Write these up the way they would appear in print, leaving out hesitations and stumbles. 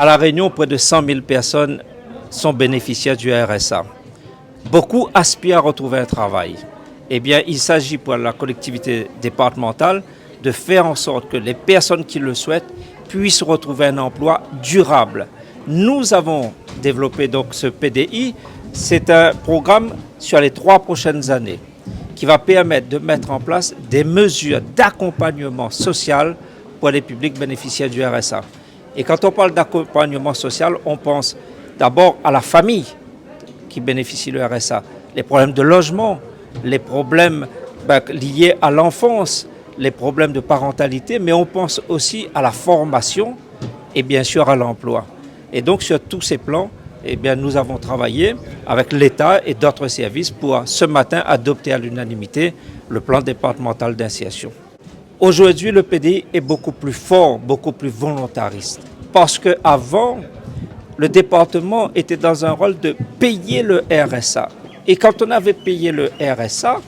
À La Réunion, près de 100 000 personnes sont bénéficiaires du RSA. Beaucoup aspirent à retrouver un travail. Eh bien, il s'agit pour la collectivité départementale de faire en sorte que les personnes qui le souhaitent puissent retrouver un emploi durable. Nous avons développé donc ce PDI. C'est un programme sur les 3 prochaines années qui va permettre de mettre en place des mesures d'accompagnement social pour les publics bénéficiaires du RSA. Et quand on parle d'accompagnement social, on pense d'abord à la famille qui bénéficie du RSA, les problèmes de logement, les problèmes liés à l'enfance, les problèmes de parentalité, mais on pense aussi à la formation et bien sûr à l'emploi. Et donc sur tous ces plans, eh bien, nous avons travaillé avec l'État et d'autres services pour ce matin adopter à l'unanimité le plan départemental d'insertion. Aujourd'hui, le PDI est beaucoup plus fort, beaucoup plus volontariste. Parce qu'avant, le département était dans un rôle de payer le RSA. Et quand on avait payé le RSA,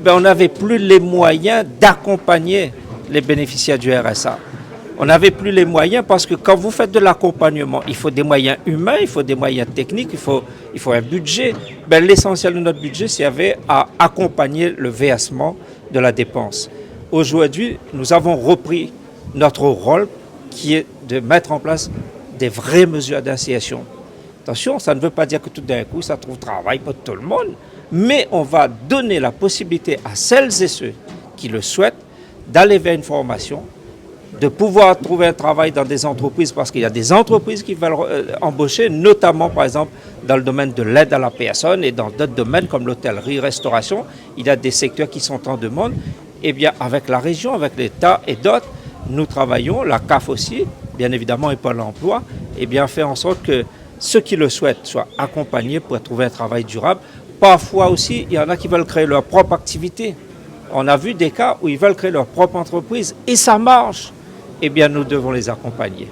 on n'avait plus les moyens d'accompagner les bénéficiaires du RSA. On n'avait plus les moyens parce que quand vous faites de l'accompagnement, il faut des moyens humains, il faut des moyens techniques, il faut un budget. L'essentiel de notre budget, c'est à accompagner le versement de la dépense. Aujourd'hui, nous avons repris notre rôle qui est de mettre en place des vraies mesures d'insertion. Attention, ça ne veut pas dire que tout d'un coup, ça trouve travail pour tout le monde, mais on va donner la possibilité à celles et ceux qui le souhaitent d'aller vers une formation, de pouvoir trouver un travail dans des entreprises, parce qu'il y a des entreprises qui veulent embaucher, notamment par exemple dans le domaine de l'aide à la personne et dans d'autres domaines comme l'hôtellerie, restauration. Il y a des secteurs qui sont en demande. Eh bien, avec la région, avec l'État et d'autres, nous travaillons, la CAF aussi, bien évidemment, et Pôle emploi, eh bien, faire en sorte que ceux qui le souhaitent soient accompagnés pour trouver un travail durable. Parfois aussi, il y en a qui veulent créer leur propre activité. On a vu des cas où ils veulent créer leur propre entreprise et ça marche. Eh bien, nous devons les accompagner.